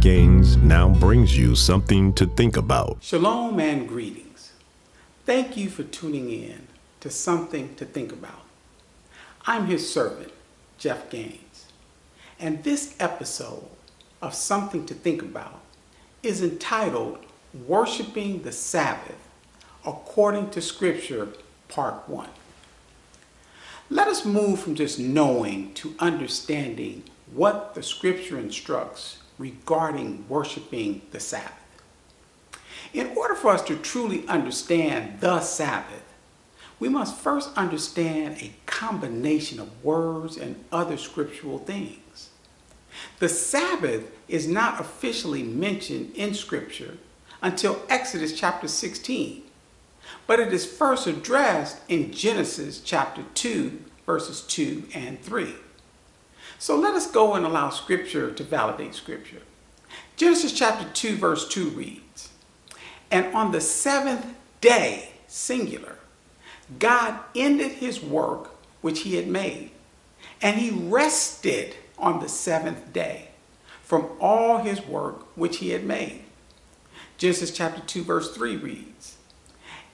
Gaines now brings you something to think about. Shalom and greetings. Thank you for tuning in to Something to Think About. I'm his servant, Jeff Gaines, and this episode of Something to Think About is entitled Worshiping the Sabbath According to Scripture, Part 1. Let us move from just knowing to understanding what the Scripture instructs regarding worshiping the Sabbath. In order for us to truly understand the Sabbath, we must first understand a combination of words and other scriptural things. The Sabbath is not officially mentioned in Scripture until Exodus chapter 16, but it is first addressed in Genesis chapter 2, verses 2 and 3. So let us go and allow Scripture to validate Scripture. Genesis chapter 2, verse 2 reads, "And on the seventh day, singular, God ended his work which he had made, and he rested on the seventh day from all his work which he had made." Genesis chapter 2, verse 3 reads,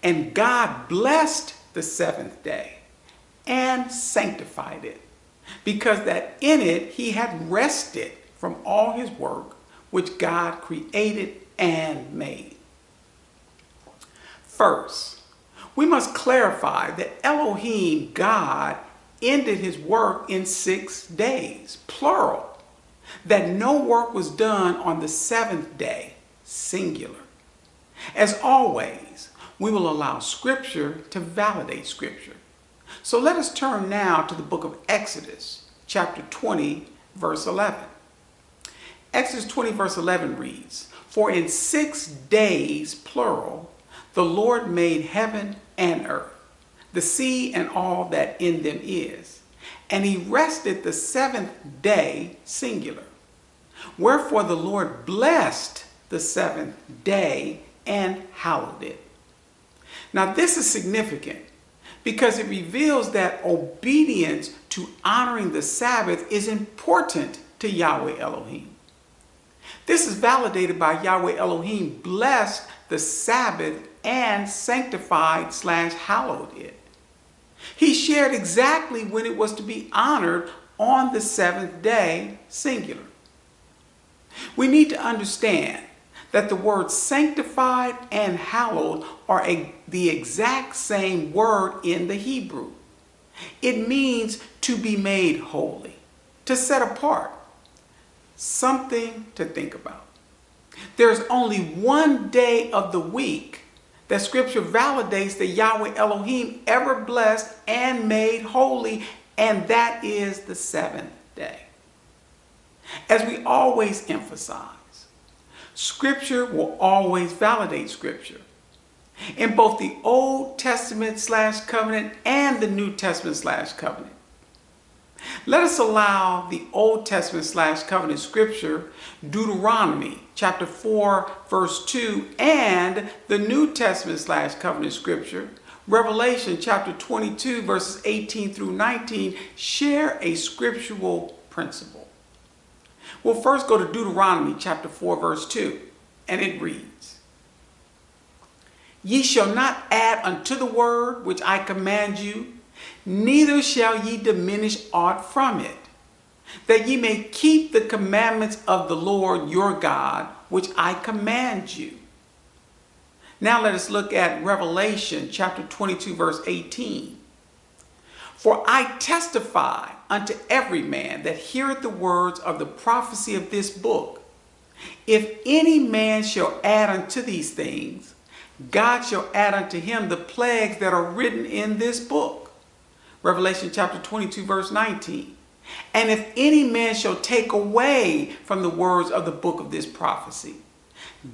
"And God blessed the seventh day and sanctified it, because that in it he had rested from all his work which God created and made." First, we must clarify that Elohim, God, ended his work in 6 days, plural, that no work was done on the seventh day, singular. As always, we will allow Scripture to validate Scripture. So let us turn now to the book of Exodus, chapter 20, verse 11. Exodus 20, verse 11 reads, "For in 6 days, plural, the Lord made heaven and earth, the sea and all that in them is. And he rested the seventh day, singular. Wherefore the Lord blessed the seventh day and hallowed it." Now this is significant because it reveals that obedience to honoring the Sabbath is important to Yahweh Elohim. This is validated by Yahweh Elohim blessed the Sabbath and sanctified/hallowed it. He shared exactly when it was to be honored on the seventh day, singular. We need to understand that the words sanctified and hallowed are the exact same word in the Hebrew. It means to be made holy, to set apart. Something to think about. There's only one day of the week that Scripture validates that Yahweh Elohim ever blessed and made holy, and that is the seventh day. As we always emphasize, Scripture will always validate Scripture. In both the Old Testament/covenant and the New Testament/covenant. Let us allow the Old Testament/covenant Scripture, Deuteronomy chapter 4, verse 2, and the New Testament/covenant Scripture, Revelation chapter 22, verses 18 through 19, share a scriptural principle. We'll first go to Deuteronomy chapter 4, verse 2, and it reads, "Ye shall not add unto the word which I command you, neither shall ye diminish aught from it, that ye may keep the commandments of the Lord your God, which I command you." Now let us look at Revelation chapter 22, verse 18. "For I testify unto every man that heareth the words of the prophecy of this book. If any man shall add unto these things, God shall add unto him the plagues that are written in this book." Revelation chapter 22, verse 19. "And if any man shall take away from the words of the book of this prophecy,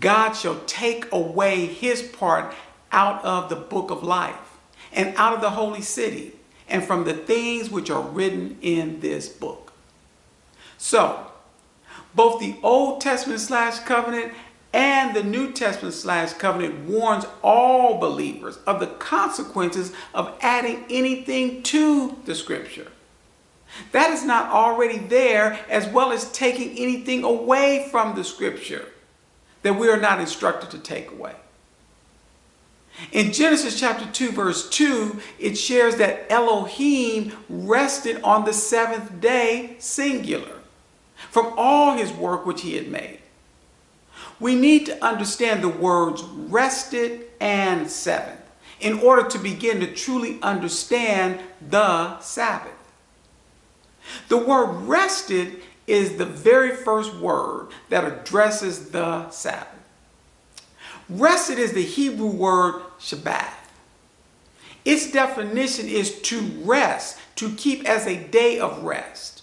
God shall take away his part out of the book of life, and out of the holy city, and from the things which are written in this book." So, both the Old Testament/covenant and the New Testament/covenant warns all believers of the consequences of adding anything to the Scripture. That is not already there, as well as taking anything away from the scripture that we are not instructed to take away. In Genesis chapter 2, verse 2, it shares that Elohim rested on the seventh day, singular, from all his work which he had made. We need to understand the words rested and seventh in order to begin to truly understand the Sabbath. The word rested is the very first word that addresses the Sabbath. Rested is the Hebrew word Shabbath. Its definition is to rest, to keep as a day of rest.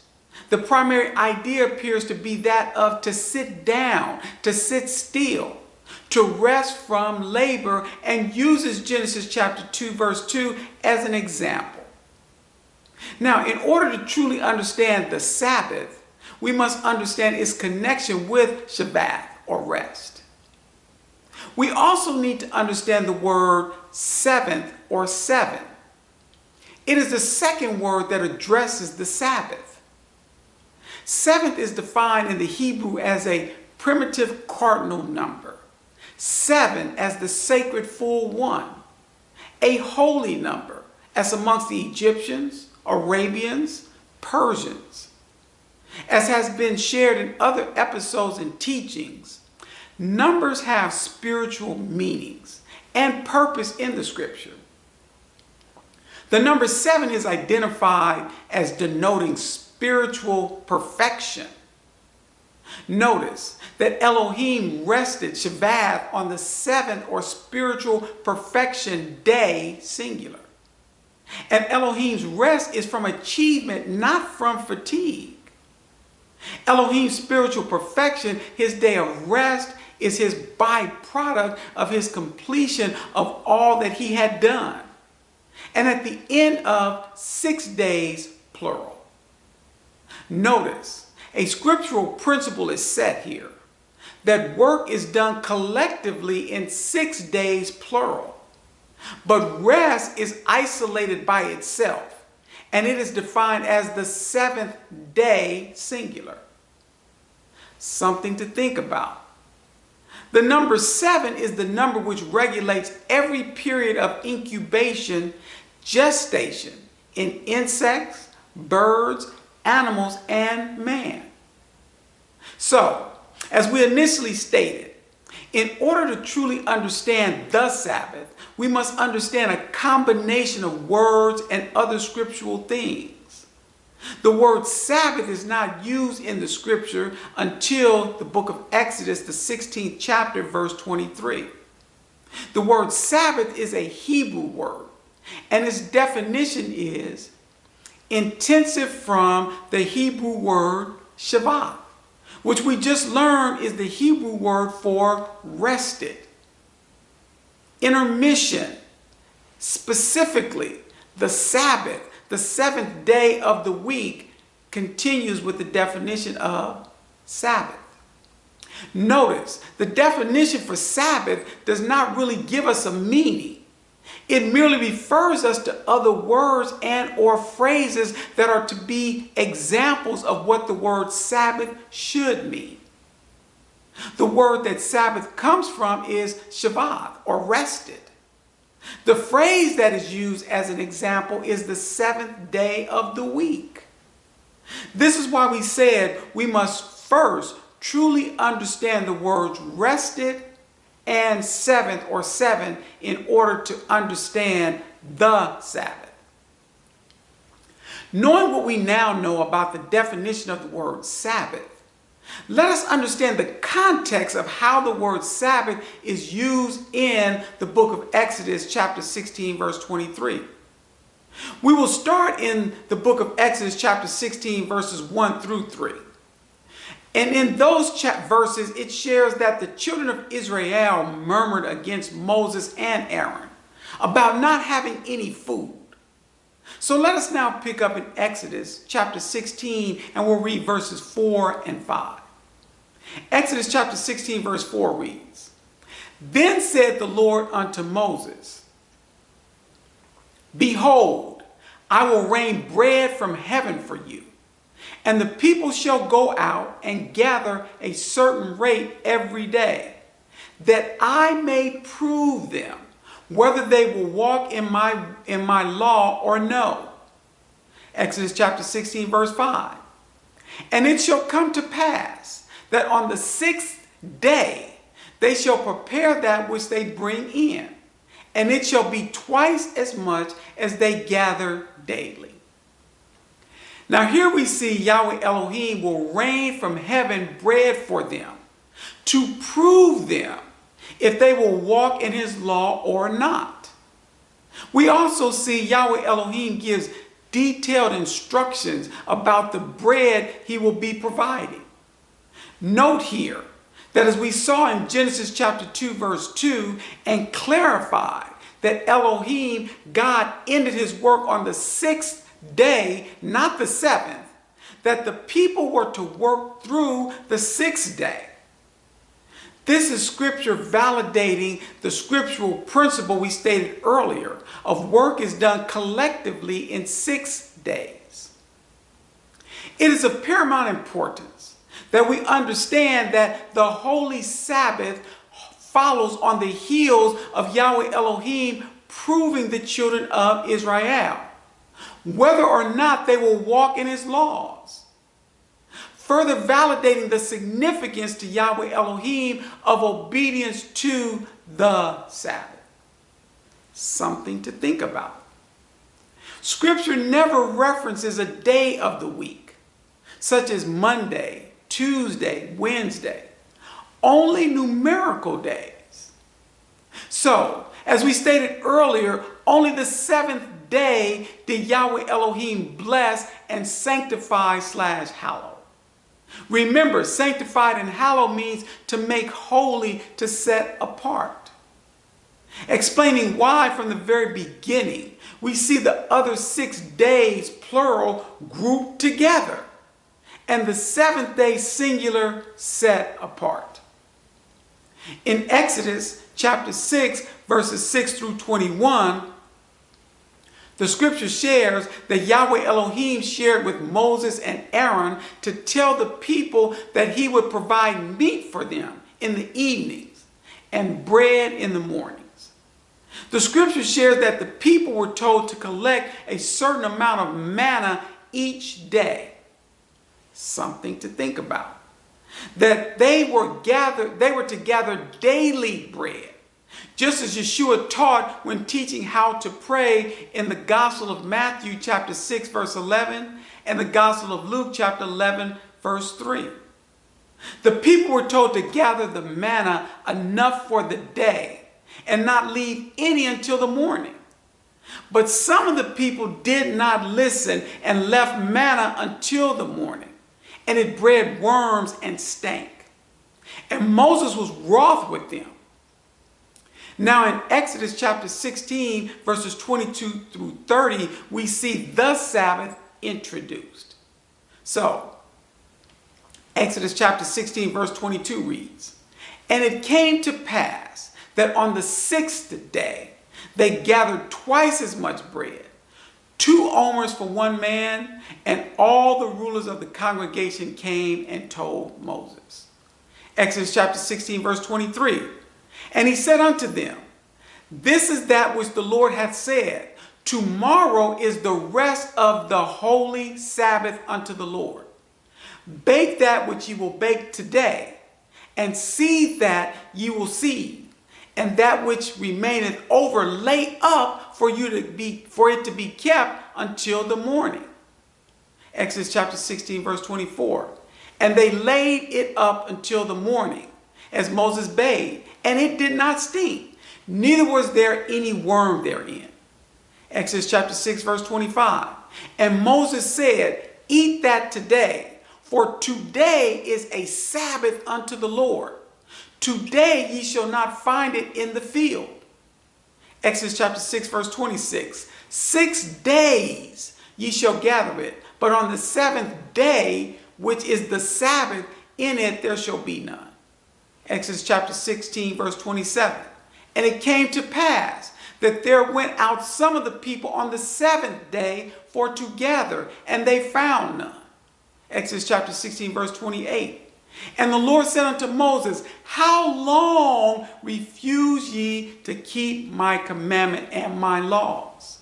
The primary idea appears to be that of to sit down, to sit still, to rest from labor, and uses Genesis chapter 2, verse 2 as an example. Now, in order to truly understand the Sabbath, we must understand its connection with Shabbath or rest. We also need to understand the word seventh or seven. It is the second word that addresses the Sabbath. Seventh is defined in the Hebrew as a primitive cardinal number. Seven as the sacred full one. A holy number as amongst the Egyptians, Arabians, Persians. As has been shared in other episodes and teachings, numbers have spiritual meanings and purpose in the scripture. The number 7 is identified as denoting spiritual perfection. Notice that Elohim rested Shabbat on the 7th or spiritual perfection day, singular. And Elohim's rest is from achievement, not from fatigue. Elohim's spiritual perfection, his day of rest, is his byproduct of his completion of all that he had done. And at the end of 6 days, plural. Notice, a scriptural principle is set here, that work is done collectively in 6 days, plural. But rest is isolated by itself, and it is defined as the 7th day, singular. Something to think about. The number 7 is the number which regulates every period of incubation, gestation in insects, birds, animals, and man. So, as we initially stated, in order to truly understand the Sabbath, we must understand a combination of words and other scriptural themes. The word Sabbath is not used in the scripture until the book of Exodus, the 16th chapter, verse 23. The word Sabbath is a Hebrew word, and its definition is intensive from the Hebrew word Shabbat, which we just learned is the Hebrew word for rested. Intermission, specifically the Sabbath, the 7th day of the week, continues with the definition of Sabbath. Notice, the definition for Sabbath does not really give us a meaning. It merely refers us to other words and or phrases that are to be examples of what the word Sabbath should mean. The word that Sabbath comes from is Shabbat, or rested. The phrase that is used as an example is the 7th day of the week. This is why we said we must first truly understand the words rested and 7th or 7 in order to understand the Sabbath. Knowing what we now know about the definition of the word Sabbath, let us understand the context of how the word Sabbath is used in the book of Exodus, chapter 16, verse 23. We will start in the book of Exodus, chapter 16, verses 1 through 3. And in those verses, it shares that the children of Israel murmured against Moses and Aaron about not having any food. So let us now pick up in Exodus chapter 16, and we'll read verses 4 and 5. Exodus chapter 16, verse 4 reads, "Then said the Lord unto Moses, Behold, I will rain bread from heaven for you. And the people shall go out and gather a certain rate every day, that I may prove them whether they will walk in my law or no. Exodus chapter 16, verse 5. And it shall come to pass that on the 6th day they shall prepare that which they bring in, and it shall be twice as much as they gather daily. Now here we see Yahweh Elohim will rain from heaven bread for them to prove them if they will walk in his law or not. We also see Yahweh Elohim gives detailed instructions about the bread he will be providing. Note here that as we saw in Genesis chapter 2 verse 2 and clarified that Elohim, God, ended his work on the 6th day, not the 7th, that the people were to work through the 6th day. This is scripture validating the scriptural principle we stated earlier of work is done collectively in 6 days. It is of paramount importance that we understand that the holy Sabbath follows on the heels of Yahweh Elohim proving the children of Israel whether or not they will walk in his laws, further validating the significance to Yahweh Elohim of obedience to the Sabbath. Something to think about. Scripture never references a day of the week, such as Monday, Tuesday, Wednesday, only numerical days. So, as we stated earlier, only the 7th day did Yahweh Elohim bless and sanctify/hallow. Remember, sanctified and hallow means to make holy, to set apart. Explaining why from the very beginning we see the other 6 days, plural, grouped together, and the 7th day, singular, set apart. In Exodus chapter 6, verses 6 through 21, the scripture shares that Yahweh Elohim shared with Moses and Aaron to tell the people that he would provide meat for them in the evenings and bread in the mornings. The scripture shares that the people were told to collect a certain amount of manna each day. Something to think about. That they were to gather daily bread. Just as Yeshua taught when teaching how to pray in the Gospel of Matthew chapter 6 verse 11 and the Gospel of Luke chapter 11 verse 3. The people were told to gather the manna enough for the day and not leave any until the morning. But some of the people did not listen and left manna until the morning, and it bred worms and stank. And Moses was wroth with them. Now in Exodus chapter 16, verses 22 through 30, we see the Sabbath introduced. So, Exodus chapter 16, verse 22 reads, And it came to pass that on the 6th day they gathered twice as much bread, 2 omers for one man, and all the rulers of the congregation came and told Moses. Exodus chapter 16, verse 23. And he said unto them, This is that which the Lord hath said. Tomorrow is the rest of the holy Sabbath unto the Lord. Bake that which ye will bake today, and seed that ye will seed, and that which remaineth over lay up for it to be kept until the morning. Exodus chapter 16, verse 24. And they laid it up until the morning, as Moses bade, and it did not stink, neither was there any worm therein. Exodus chapter 6, verse 25. And Moses said, Eat that today, for today is a Sabbath unto the Lord. Today ye shall not find it in the field. Exodus chapter 6, verse 26. 6 days ye shall gather it, but on the 7th day, which is the Sabbath, in it there shall be none. Exodus chapter 16, verse 27. And it came to pass that there went out some of the people on the seventh day for to gather, and they found none. Exodus chapter 16, verse 28. And the Lord said unto Moses, how long refuse ye to keep my commandment and my laws?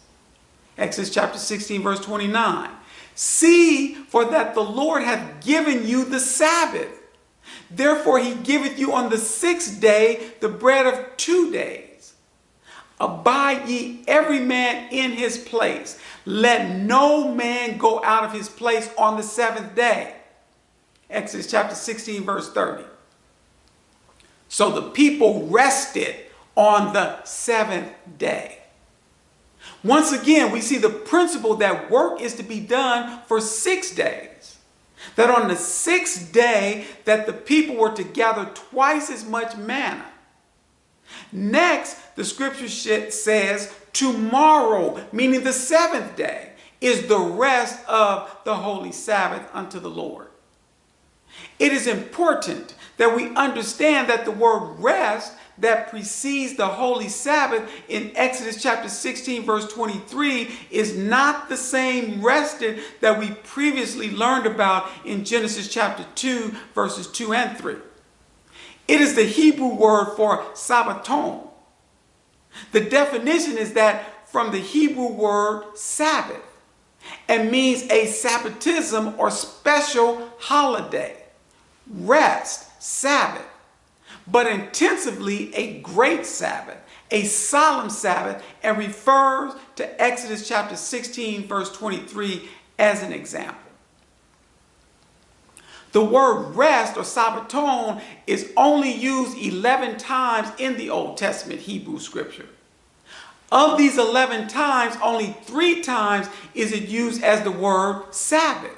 Exodus chapter 16, verse 29. See, for that the Lord hath given you the Sabbath. Therefore he giveth you on the sixth day the bread of 2 days. Abide ye every man in his place. Let no man go out of his place on the seventh day. Exodus chapter 16, verse 30. So the people rested on the seventh day. Once again, we see the principle that work is to be done for 6 days. That on the sixth day that the people were to gather twice as much manna. Next, the scripture says tomorrow, meaning the seventh day, is the rest of the holy Sabbath unto the Lord. It is important that we understand that the word rest that precedes the holy Sabbath in Exodus chapter 16 verse 23 is not the same rested that we previously learned about in Genesis chapter 2 verses 2 and 3. It is the Hebrew word for Sabbaton. The definition is that from the Hebrew word Sabbath and means a Sabbatism or special holiday, rest, Sabbath, but intensively a great Sabbath, a solemn Sabbath, and refers to Exodus chapter 16 verse 23 as an example. The word rest or Sabbaton is only used 11 times in the Old Testament Hebrew scripture. Of these 11 times, only 3 times is it used as the word Sabbath.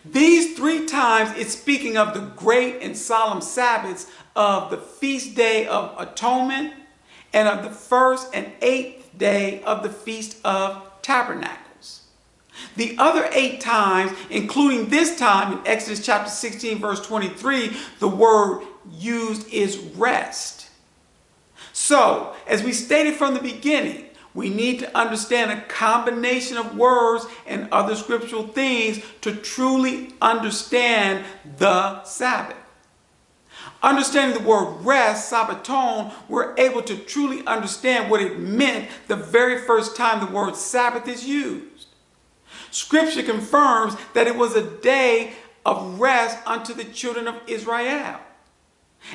These 3 times it's speaking of the great and solemn Sabbaths of the feast day of atonement and of the first and 8th day of the feast of tabernacles. The other 8 times, including this time in Exodus chapter 16 verse 23, the word used is rest. So, as we stated from the beginning, we need to understand a combination of words and other scriptural things to truly understand the Sabbath. Understanding the word rest, Sabbaton, we're able to truly understand what it meant the very first time the word Sabbath is used. Scripture confirms that it was a day of rest unto the children of Israel,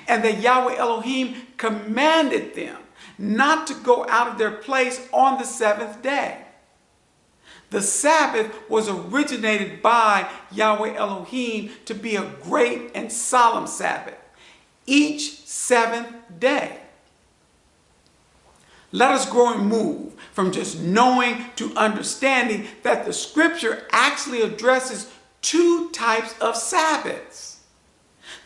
and that Yahweh Elohim commanded them not to go out of their place on the 7th day. The Sabbath was originated by Yahweh Elohim to be a great and solemn Sabbath, each 7th day. Let us grow and move from just knowing to understanding that the scripture actually addresses 2 types of Sabbaths.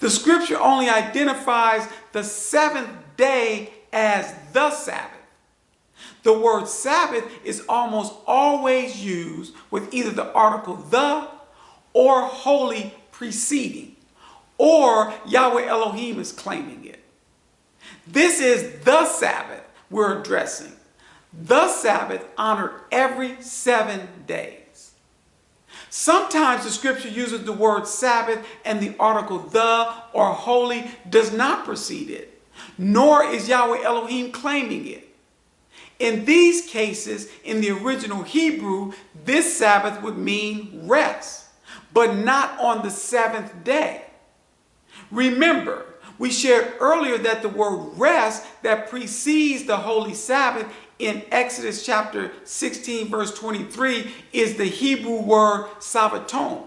The scripture only identifies the 7th day as the Sabbath. The word Sabbath is almost always used with either the article the or holy preceding, or Yahweh Elohim is claiming it. This is the Sabbath we're addressing. The Sabbath honored every 7 days. Sometimes the scripture uses the word Sabbath and the article the or holy does not precede it, nor is Yahweh Elohim claiming it. In these cases, in the original Hebrew, this Sabbath would mean rest, but not on the 7th day. Remember, we shared earlier that the word rest that precedes the Holy Sabbath in Exodus chapter 16 verse 23 is the Hebrew word Sabbaton.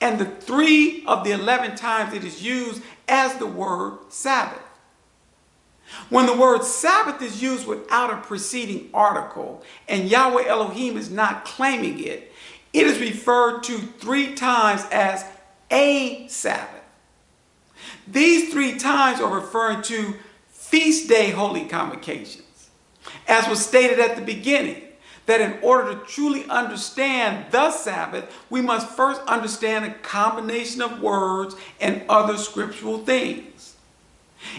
And the 3 of the 11 times it is used as the word Sabbath. When the word Sabbath is used without a preceding article and Yahweh Elohim is not claiming it, it is referred to 3 times as a Sabbath. These 3 times are referring to feast day holy convocations. As was stated at the beginning, that in order to truly understand the Sabbath, we must first understand a combination of words and other scriptural things.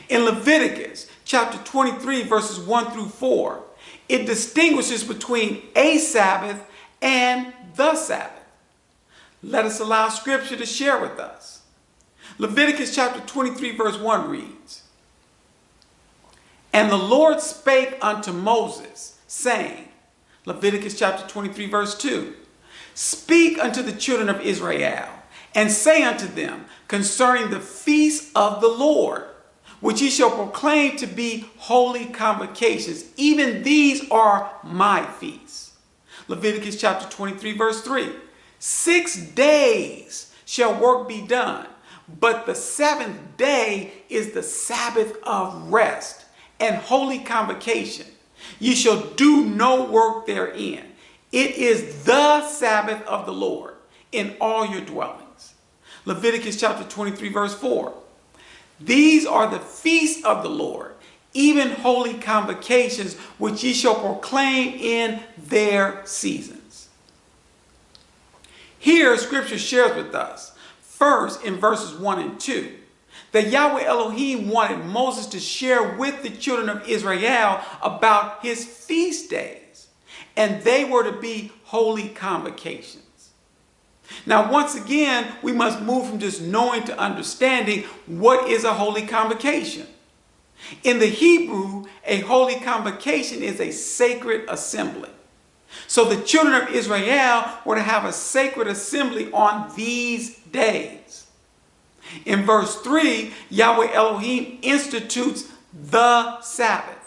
In Leviticus chapter 23, verses 1 through 4, it distinguishes between a Sabbath and the Sabbath. Let us allow Scripture to share with us. Leviticus chapter 23, verse 1 reads, "And the Lord spake unto Moses, saying," Leviticus chapter 23, verse 2, "Speak unto the children of Israel, and say unto them concerning the feasts of the Lord, which ye shall proclaim to be holy convocations. Even these are my feasts." Leviticus chapter 23, verse 3, 6 days shall work be done, but the seventh day is the Sabbath of rest and holy convocation. Ye shall do no work therein. It is the Sabbath of the Lord in all your dwellings. Leviticus chapter 23, verse 4. "These are the feasts of the Lord, even holy convocations, which ye shall proclaim in their seasons." Here, Scripture shares with us, first in verses 1 and 2, that Yahweh Elohim wanted Moses to share with the children of Israel about his feast days, and they were to be holy convocations. Now, once again, we must move from just knowing to understanding what is a holy convocation. In the Hebrew, a holy convocation is a sacred assembly. So the children of Israel were to have a sacred assembly on these days. In verse 3, Yahweh Elohim institutes the Sabbath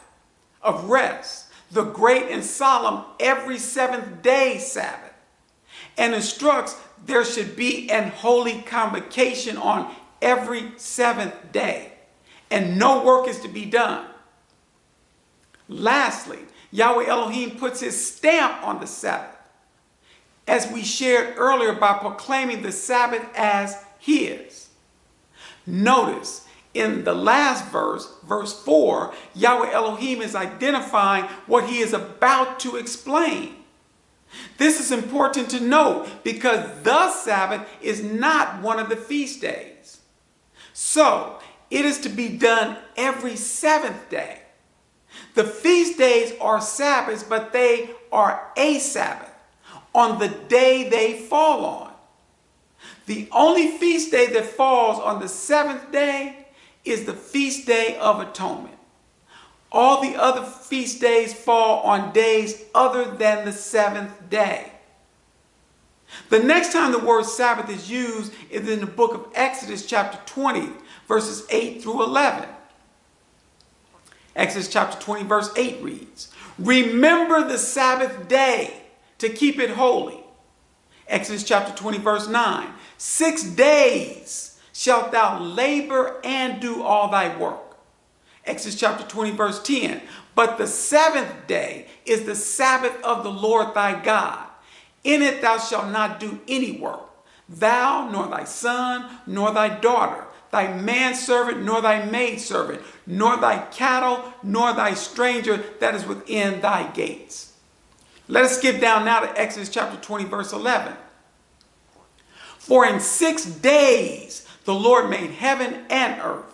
of rest, the great and solemn every seventh day Sabbath, and instructs there should be an holy convocation on every seventh day, and no work is to be done. Lastly, Yahweh Elohim puts his stamp on the Sabbath, as we shared earlier, by proclaiming the Sabbath as his. Notice in the last verse, verse 4, Yahweh Elohim is identifying what he is about to explain. This is important to note because the Sabbath is not one of the feast days. So it is to be done every seventh day. The feast days are Sabbaths, but they are a Sabbath on the day they fall on. The only feast day that falls on the seventh day is the Feast Day of Atonement. All the other feast days fall on days other than the seventh day. The next time the word Sabbath is used is in the book of Exodus chapter 20, verses 8 through 11. Exodus chapter 20, verse 8 reads, "Remember the Sabbath day to keep it holy." Exodus chapter 20, verse 9, 6 days shalt thou labor and do all thy work. Exodus chapter 20, verse 10, "But the seventh day is the Sabbath of the Lord thy God. In it thou shalt not do any work, thou, nor thy son, nor thy daughter, thy manservant, nor thy maidservant, nor thy cattle, nor thy stranger that is within thy gates." Let us skip down now to Exodus chapter 20, verse 11. "For in 6 days the Lord made heaven and earth,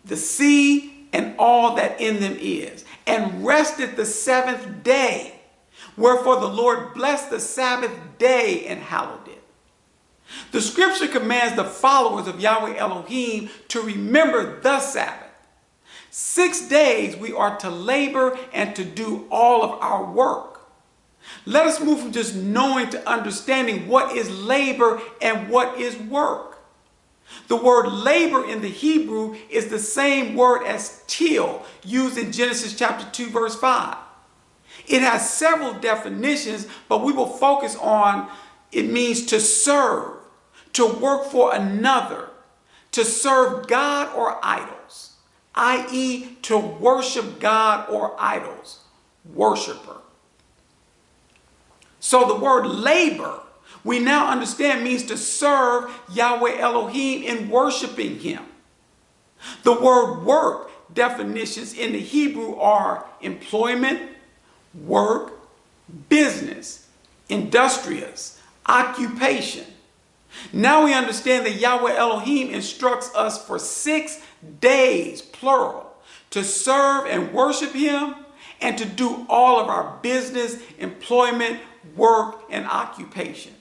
the sea and all that in them is, and rested the seventh day. Wherefore the Lord blessed the Sabbath day and hallowed it." The scripture commands the followers of Yahweh Elohim to remember the Sabbath. 6 days we are to labor and to do all of our work. Let us move from just knowing to understanding what is labor and what is work. The word labor in the Hebrew is the same word as till, used in Genesis chapter 2, verse 5. It has several definitions, but we will focus on it means to serve, to work for another, to serve God or idols, i.e. to worship God or idols, worshiper. So the word labor, we now understand, means to serve Yahweh Elohim in worshiping him. The word work definitions in the Hebrew are employment, work, business, industrious, occupation. Now we understand that Yahweh Elohim instructs us for 6 days, plural, to serve and worship him, and to do all of our business, employment, work, and occupation.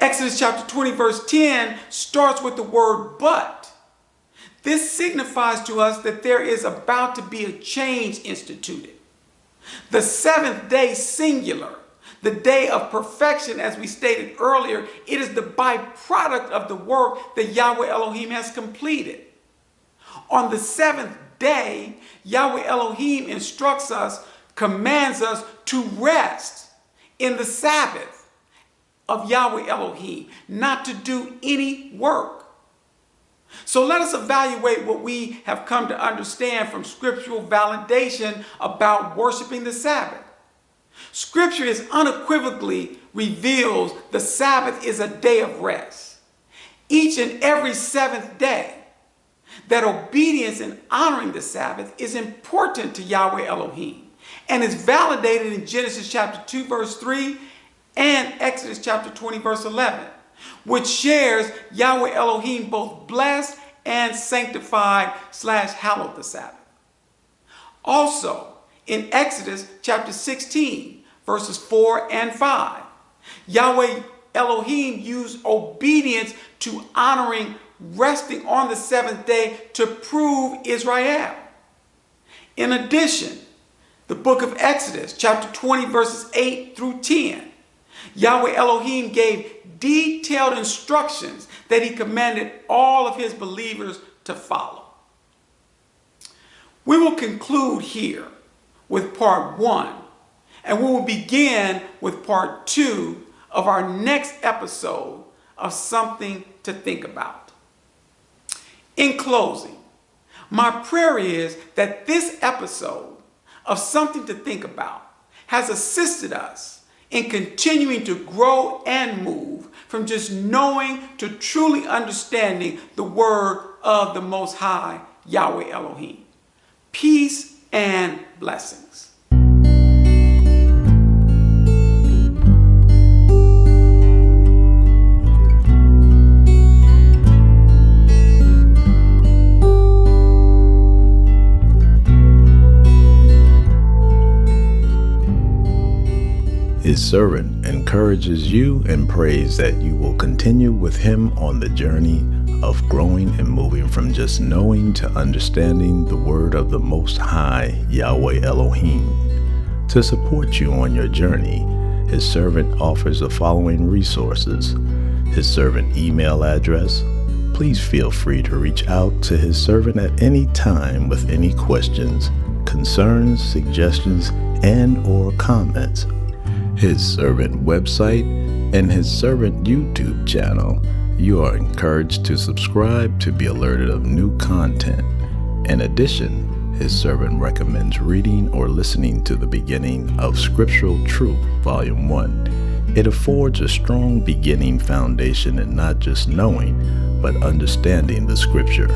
Exodus chapter 20 verse 10 starts with the word but. This signifies to us that there is about to be a change instituted. The seventh day singular, the day of perfection, as we stated earlier, it is the byproduct of the work that Yahweh Elohim has completed. On the seventh day, Yahweh Elohim instructs us, commands us to rest in the Sabbath of Yahweh Elohim, not to do any work. So let us evaluate what we have come to understand from scriptural validation about worshiping the Sabbath. Scripture is unequivocally reveals the Sabbath is a day of rest. Each and every seventh day, that obedience and honoring the Sabbath is important to Yahweh Elohim and is validated in Genesis chapter 2 verse 3 and Exodus chapter 20 verse 11, which shares Yahweh Elohim both blessed and sanctified / hallowed the Sabbath. Also, in Exodus chapter 16 verses 4 and 5, Yahweh Elohim used obedience to honoring resting on the seventh day to prove Israel. In addition, the book of Exodus, chapter 20, verses 8 through 10, Yahweh Elohim gave detailed instructions that he commanded all of his believers to follow. We will conclude here with part 1, and we will begin with part 2 of our next episode of Something to Think About. In closing, my prayer is that this episode of Something to Think About has assisted us in continuing to grow and move from just knowing to truly understanding the word of the Most High, Yahweh Elohim. Peace and blessings. His servant encourages you and prays that you will continue with him on the journey of growing and moving from just knowing to understanding the word of the Most High, Yahweh Elohim. To support you on your journey, his servant offers the following resources. His servant email address. Please feel free to reach out to his servant at any time with any questions, concerns, suggestions, and/or comments. His servant website and his servant YouTube channel. You are encouraged to subscribe to be alerted of new content. In addition, his servant recommends reading or listening to the beginning of Scriptural Truth, Volume 1. It affords a strong beginning foundation in not just knowing, but understanding the Scripture.